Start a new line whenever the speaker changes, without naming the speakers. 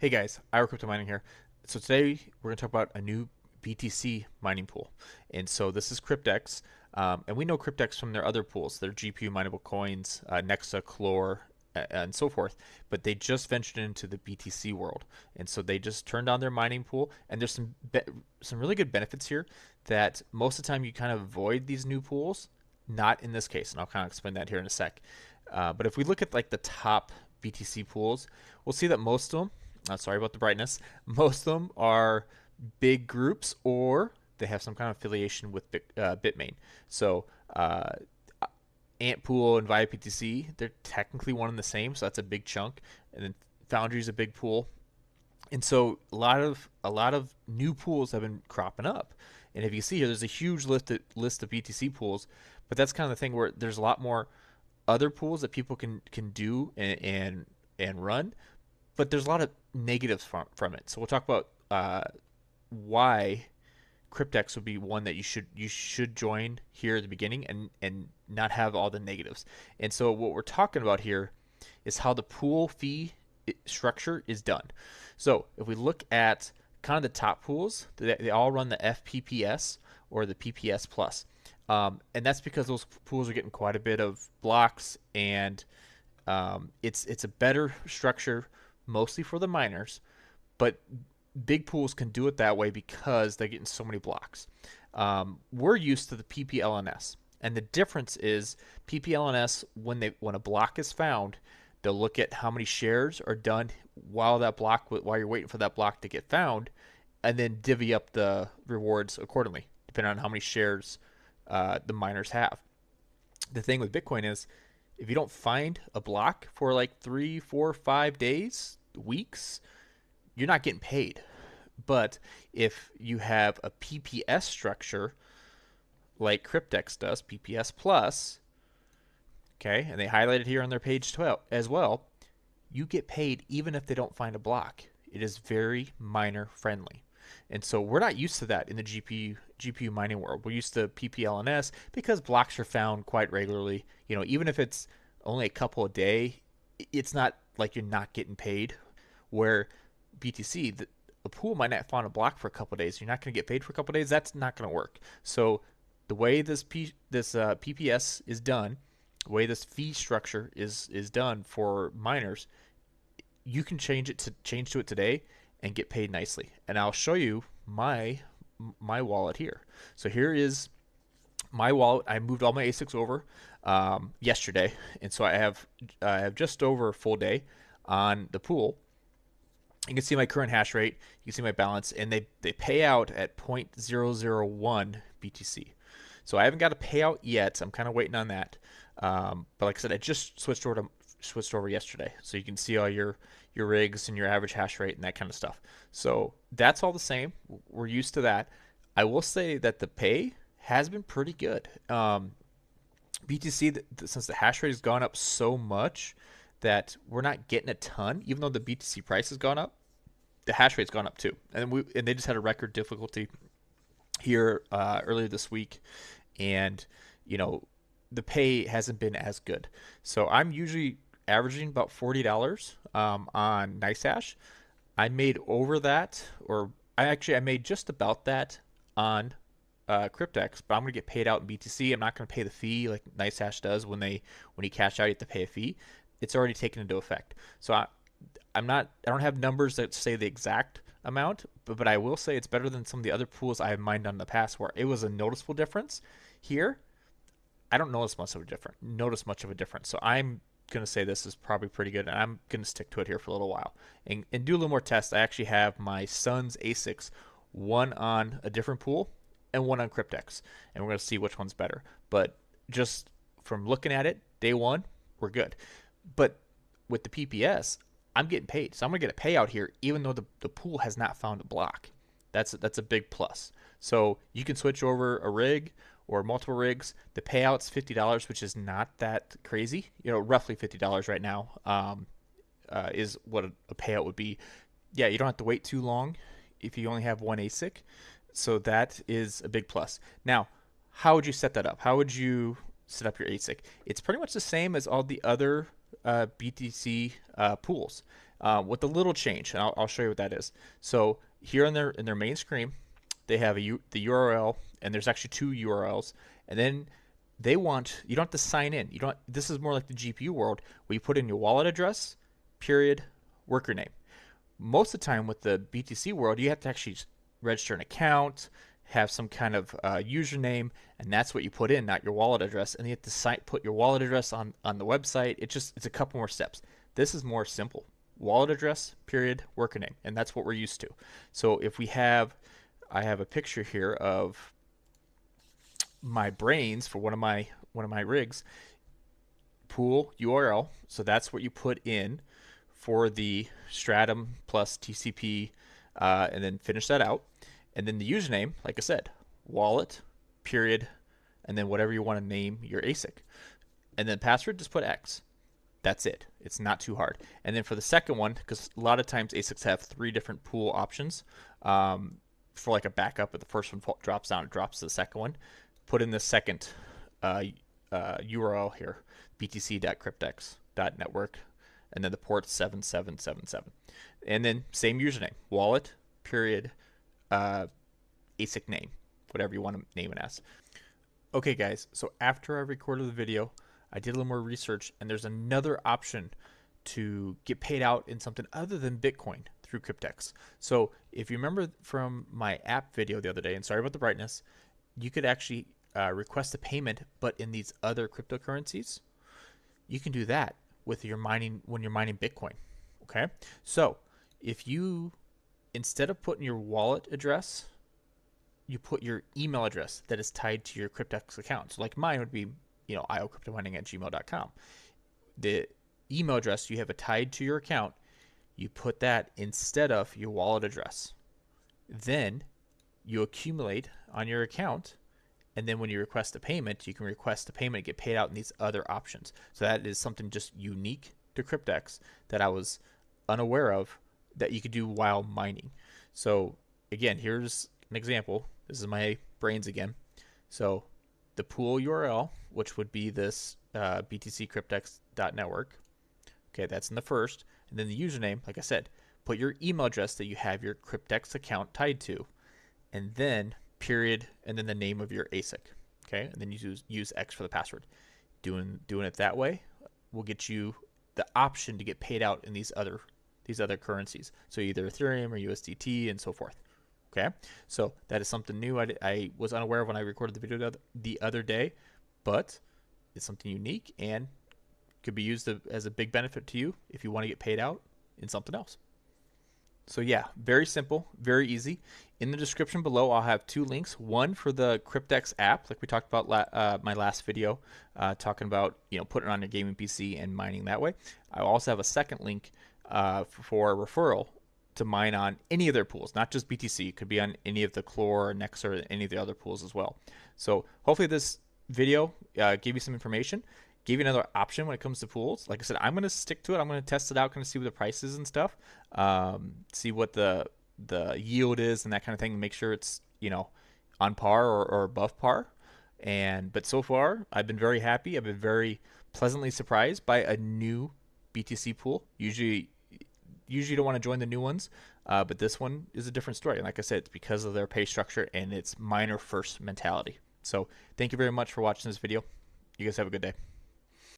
Hey guys, Ira Crypto Mining here. So today we're going to talk about a new BTC mining pool. And so this is Kryptex. And we know Kryptex from their other pools, their GPU mineable coins, Nexa, Clore, and so forth. But they just ventured into the BTC world. And so they just turned on their mining pool. And there's some really good benefits here that most of the time you kind of avoid these new pools. Not in this case. And I'll kind of explain that here in a sec. But if we look at like the top BTC pools, we'll see that most of them, sorry about the brightness. Most of them are big groups or they have some kind of affiliation with Bitmain. So Antpool and ViaBTC, they're technically one and the same, so that's a big chunk. And then Foundry is a big pool, and so a lot of new pools have been cropping up. And if you see here, there's a huge list of BTC pools, but that's kind of the thing where there's a lot more other pools that people can do and run, but there's a lot of negatives from it. So we'll talk about why Kryptex would be one that you should join here at the beginning and not have all the negatives. And so what we're talking about here is how the pool fee structure is done. So if we look at kind of the top pools, they all run the FPPS or the PPS plus. And that's because those pools are getting quite a bit of blocks, and it's a better structure mostly for the miners, but big pools can do it that way because they're getting so many blocks. We're used to the PPLNS, and the difference is PPLNS, when a block is found, they'll look at how many shares are done while you're waiting for that block to get found, and then divvy up the rewards accordingly, depending on how many shares the miners have. The thing with Bitcoin is, if you don't find a block for like 3, 4, 5 days, weeks, you're not getting paid. But if you have a PPS structure like Kryptex does, PPS plus, okay, and they highlight it here on their page 12 as well, you get paid even if they don't find a block. It is very miner friendly. And so we're not used to that in the GPU mining world. We're used to PPLNS because blocks are found quite regularly. Even if it's only a couple a day, it's not like you're not getting paid. Where BTC, a pool might not find a block for a couple of days. You're not going to get paid for a couple of days. That's not going to work. So the way this PPS is done, the way this fee structure is done for miners, you can change to it today and get paid nicely. And I'll show you my wallet here. So here is my wallet. I moved all my ASICs over yesterday, and so I have just over a full day on the pool. You can see my current hash rate. You can see my balance, and they pay out at 0.001 BTC. So I haven't got a payout yet. I'm kind of waiting on that. But like I said, I just switched over yesterday, so you can see all your rigs and your average hash rate and that kind of stuff. So that's all the same. We're used to that. I will say that the pay has been pretty good. BTC, since the hash rate has gone up so much that we're not getting a ton, even though the BTC price has gone up, the hash rate's gone up too. And they just had a record difficulty here earlier this week, and the pay hasn't been as good. So I'm usually averaging about $40 on NiceHash. I made over that, or I made just about that on Kryptex, but I'm gonna get paid out in BTC. I'm not gonna pay the fee like NiceHash does when you cash out, you have to pay a fee. It's already taken into effect. So I don't have numbers that say the exact amount, but I will say it's better than some of the other pools I have mined on in the past where it was a noticeable difference. Here, I don't notice much of a difference. So I'm gonna say this is probably pretty good, and I'm gonna stick to it here for a little while and do a little more tests. I actually have my son's ASICs, one on a different pool and one on Kryptex, and we're gonna see which one's better. But just from looking at it, day one, we're good. But with the PPS, I'm getting paid, so I'm gonna get a payout here, even though the pool has not found a block. That's a big plus. So you can switch over a rig or multiple rigs. The payout's $50, which is not that crazy. Roughly $50 right now is what a payout would be. Yeah, you don't have to wait too long if you only have one ASIC. So that is a big plus. Now, how would you set that up? How would you set up your ASIC? It's pretty much the same as all the other BTC pools. with a little change, and I'll show you what that is. So here in their main screen, they have the URL, and there's actually two URLs, and then they want, you don't have to sign in. You don't. This is more like the GPU world where you put in your wallet address, period, worker name. Most of the time with the BTC world, you have to actually register an account, have some kind of username, and that's what you put in, not your wallet address. And you have to put your wallet address on the website. It's a couple more steps. This is more simple. Wallet address, period, worker name, and that's what we're used to. So if I have a picture here of my brains for one of my rigs, pool URL. So that's what you put in for the Stratum plus TCP, and then finish that out. And then the username, like I said, wallet, period, and then whatever you want to name your ASIC. And then password, just put X. That's it. It's not too hard. And then for the second one, because a lot of times ASICs have 3 different pool options, for like a backup, if the first one drops down, it drops to the second one. Put in the second URL here, btc.cryptex.network, and then the port 7777. And then same username, wallet, period, ASIC name, whatever you want to name it as. Okay guys, so after I recorded the video, I did a little more research, and there's another option to get paid out in something other than Bitcoin through Kryptex. So if you remember from my app video the other day, and sorry about the brightness, you could actually request a payment, but in these other cryptocurrencies. You can do that with your mining when you're mining Bitcoin. Okay, so if you, instead of putting your wallet address, you put your email address that is tied to your Kryptex account. So like mine would be, iocryptomining@gmail.com. The email address you have it tied to your account, you put that instead of your wallet address. Then you accumulate on your account, and then when you request a payment, you can request a payment and get paid out in these other options. So that is something just unique to Kryptex that I was unaware of that you could do while mining. So again, here's an example. This is my brains again. So the pool URL, which would be this btccryptex.network. Okay, that's in the first. And then the username, like I said, put your email address that you have your Kryptex account tied to, and then period, and then the name of your ASIC. Okay, and then you use X for the password. Doing it that way will get you the option to get paid out in these other currencies. So either Ethereum or USDT and so forth. Okay, so that is something new. I was unaware of when I recorded the video the other day, but it's something unique and could be used as a big benefit to you if you want to get paid out in something else. So yeah, very simple, very easy. In the description below, I'll have 2 links. One for the Kryptex app, like we talked about my last video, talking about putting it on your gaming PC and mining that way. I also have a second link for Referral to mine on any of their pools, not just BTC. It could be on any of the Clore, Nexer, or any of the other pools as well. So hopefully this video gave you some information, gave you another option when it comes to pools. Like I said, I'm going to stick to it. I'm going to test it out, kind of see what the price is and stuff, see what the yield is and that kind of thing, make sure it's on par or above par. But so far, I've been very happy. I've been very pleasantly surprised by a new BTC pool. Usually you don't want to join the new ones, but this one is a different story. And like I said, it's because of their pay structure and its miner first mentality. So thank you very much for watching this video. You guys have a good day.